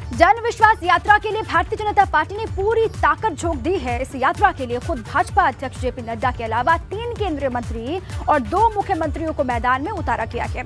जन विश्वास यात्रा के लिए भारतीय जनता पार्टी ने पूरी ताकत झोंक दी है। इस यात्रा के लिए खुद भाजपा अध्यक्ष जेपी नड्डा के अलावा 3 केंद्रीय मंत्री और 2 मुख्यमंत्रियों को मैदान में उतारा गया है।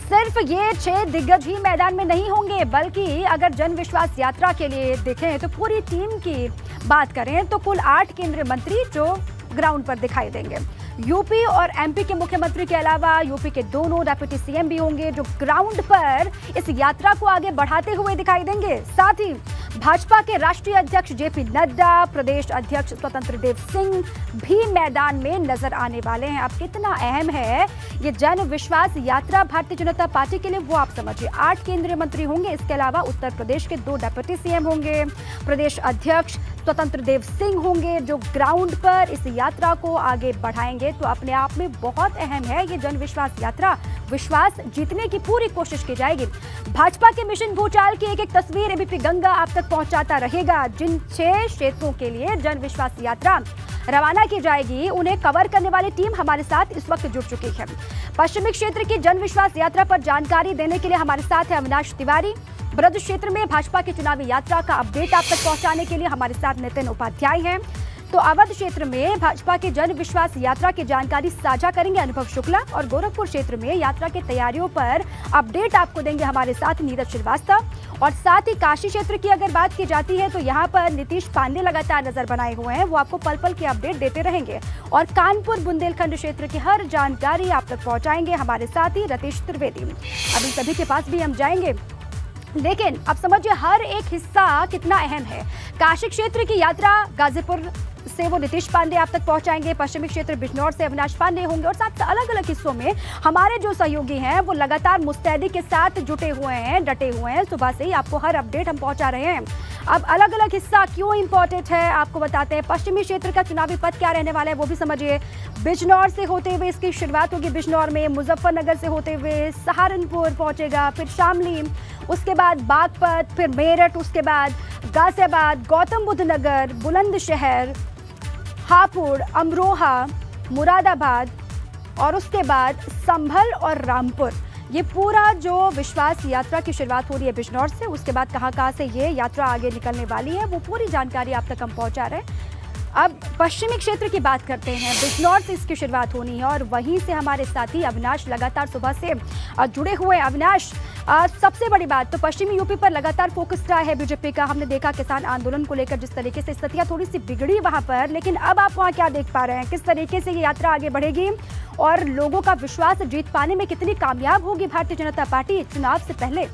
सिर्फ ये 6 दिग्गज ही मैदान में नहीं होंगे, बल्कि अगर जन विश्वास यात्रा के लिए देखें तो पूरी टीम की बात करें तो कुल 8 केंद्रीय मंत्री जो ग्राउंड पर दिखाई देंगे। यूपी और एमपी के मुख्यमंत्री के अलावा यूपी के दोनों डिप्टी सीएम भी होंगे जो ग्राउंड पर इस यात्रा को आगे बढ़ाते हुए दिखाई देंगे। साथ ही भाजपा के राष्ट्रीय अध्यक्ष जेपी नड्डा, प्रदेश अध्यक्ष स्वतंत्र देव सिंह भी मैदान में नजर आने वाले हैं। अब कितना अहम है ये जन विश्वास यात्रा भारतीय जनता पार्टी के लिए वो आप समझिए। 8 केंद्रीय मंत्री होंगे, इसके अलावा उत्तर प्रदेश के 2 डिप्टी सीएम होंगे, प्रदेश अध्यक्ष स्वतंत्र देव सिंह होंगे जो ग्राउंड पर इस यात्रा को आगे बढ़ाएंगे। तो अपने आप में बहुत अहम है ये जन विश्वास यात्रा। विश्वास जीतने की पूरी कोशिश की जाएगी। भाजपा के मिशन भूचाल की एक तस्वीर एबीपी गंगा आप तक पहुंचाता रहेगा। जिन 6 क्षेत्रों के लिए जन विश्वास यात्रा रवाना की जाएगी उन्हें कवर करने वाली टीम हमारे साथ इस वक्त जुड़ चुकी है। पश्चिमी क्षेत्र की जन विश्वास यात्रा पर जानकारी देने के लिए हमारे साथ है अविनाश तिवारी। ब्रज क्षेत्र में भाजपा की चुनावी यात्रा का अपडेट आप तक पहुंचाने के लिए हमारे साथ नितिन उपाध्याय हैं। तो अवध क्षेत्र में भाजपा की जन विश्वास यात्रा की जानकारी साझा करेंगे अनुभव शुक्ला, और गोरखपुर क्षेत्र में यात्रा की तैयारियों पर अपडेट आपको देंगे हमारे साथ नीरज श्रीवास्तव। और साथ ही काशी क्षेत्र की अगर बात की जाती है तो यहाँ पर नीतीश पांडे लगातार नजर बनाए हुए हैं, वो आपको पल पल की अपडेट देते रहेंगे। और कानपुर बुंदेलखंड क्षेत्र की हर जानकारी आप तक पहुंचाएंगे हमारे साथ ही रतीश त्रिवेदी। अभी सभी के पास भी हम जाएंगे, लेकिन अब समझिए हर एक हिस्सा कितना अहम है। काशी क्षेत्र की यात्रा गाजीपुर से वो नीतीश पांडे आप तक पहुंचाएंगे, पश्चिमी क्षेत्र बिजनौर से अविनाश पांडे होंगे, और साथ अलग अलग हिस्सों में हमारे जो सहयोगी हैं वो लगातार मुस्तैदी के साथ जुटे हुए हैं, डटे हुए हैं। सुबह से ही आपको हर अपडेट हम पहुंचा रहे हैं। अब अलग अलग हिस्सा क्यों इंपॉर्टेंट है आपको बताते हैं। पश्चिमी क्षेत्र का चुनावी पथ क्या रहने वाला है वो भी समझिए। बिजनौर से होते हुए इसकी शुरुआत होगी, बिजनौर में मुजफ्फरनगर से होते हुए सहारनपुर पहुंचेगा, फिर शामली, उसके बाद बागपत, फिर मेरठ, उसके बाद गाजियाबाद, गौतम बुद्ध नगर, बुलंदशहर, हापुड़, अमरोहा, मुरादाबाद और उसके बाद संभल और रामपुर। ये पूरा जो विश्वास यात्रा की शुरुआत हो रही है बिजनौर से, उसके बाद कहाँ से ये यात्रा आगे निकलने वाली है वो पूरी जानकारी आप तक हम पहुंचा रहे हैं। अब पश्चिमी क्षेत्र की बात करते हैं। बिजनौर से इसकी शुरुआत होनी है और वहीं से हमारे साथी अविनाश लगातार सुबह से जुड़े हुए। अविनाश, सबसे बड़ी बात तो पश्चिमी यूपी पर लगातार फोकस रहा है बीजेपी का। हमने देखा किसान आंदोलन को लेकर जिस तरीके से स्थितियां थोड़ी सी बिगड़ी वहां पर, लेकिन अब आप वहां क्या देख पा रहे हैं, किस तरीके से ये यात्रा आगे बढ़ेगी और लोगों का विश्वास जीत पाने में कितनी कामयाब होगी भारतीय जनता पार्टी चुनाव से पहले?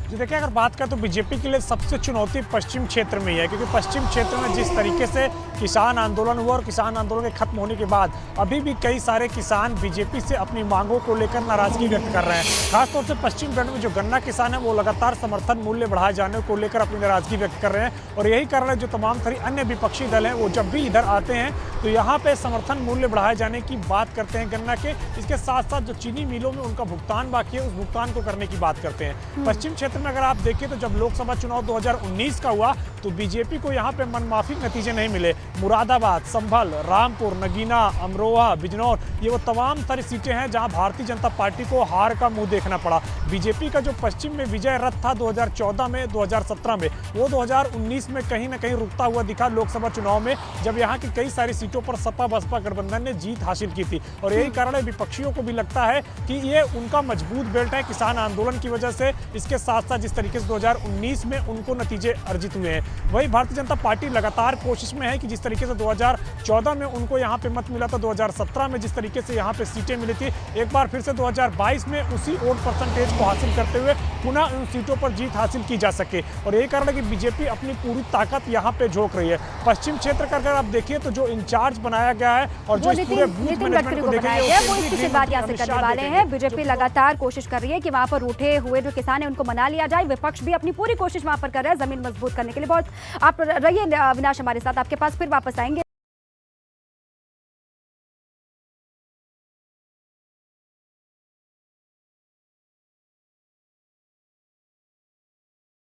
जी देखिए, अगर बात करें तो बीजेपी के लिए सबसे चुनौती पश्चिम क्षेत्र में ही है, क्योंकि पश्चिम क्षेत्र में जिस तरीके से किसान आंदोलन हुआ और किसान आंदोलन के खत्म होने के बाद अभी भी कई सारे किसान बीजेपी से अपनी मांगों को लेकर नाराजगी व्यक्त कर रहे हैं। खासतौर से पश्चिम बेल्ट में जो गन्ना किसान है वो लगातार समर्थन मूल्य बढ़ाए जाने को लेकर अपनी नाराजगी व्यक्त कर रहे हैं, और यही कारण है जो तमाम सारी अन्य विपक्षी दल हैं वो जब भी इधर आते हैं तो यहाँ पे समर्थन मूल्य बढ़ाए जाने की बात करते हैं गन्ना के। इसके साथ साथ जो चीनी मिलों में उनका भुगतान बाकी है उस भुगतान को करने की बात करते हैं। पश्चिम क्षेत्र में अगर आप देखिए तो जब लोकसभा चुनाव 2019 का हुआ तो बीजेपी को यहाँ पे मनमाफिक नतीजे नहीं मिले। मुरादाबाद, संभल, रामपुर, नगीना, अमरोहा, बिजनौर, ये वो तमाम सारी सीटें हैं जहाँ भारतीय जनता पार्टी को हार का मुंह देखना पड़ा। बीजेपी का जो पश्चिम में विजय रथ था 2014 में, 2017 में, वो 2019 में कहीं ना कहीं रुकता हुआ दिखा लोकसभा चुनाव में, जब यहाँ की कई सारी सीटों पर सपा बसपा गठबंधन ने जीत हासिल की थी। और यही कारण है विपक्षियों को भी लगता है कि ये उनका मजबूत बेल्ट है किसान आंदोलन की वजह से। इसके साथ साथ जिस तरीके से 2019 में उनको नतीजे अर्जित हुए हैं, वही भारतीय जनता पार्टी लगातार कोशिश में है कि जिस तरीके से 2014 में उनको यहाँ पे मत मिला था, 2017 में जिस तरीके से यहाँ पे सीटें मिली थी, एक बार फिर से 2022 में उसी वोट परसेंटेज को हासिल करते हुए पुनः उन सीटों पर जीत हासिल की जा सके। और यही कारण है कि बीजेपी अपनी पूरी ताकत यहाँ पे झोंक रही है। पश्चिम क्षेत्र का अगर आप देखिए तो जो इंचार्ज बनाया गया है और जो पूरे बूथ मैनेजमेंट को देखेंगे वो इसकी बात यहाँ से करने वाले हैं। बीजेपी लगातार कोशिश कर रही है कि वहाँ पर उठे हुए जो किसान है उनको मना लिया जाए। विपक्ष भी अपनी पूरी कोशिश वहाँ पर कर रहा है जमीन मजबूत करने के लिए। बहुत आप रहिए अविनाश हमारे साथ, आपके पास फिर वापस आएंगे।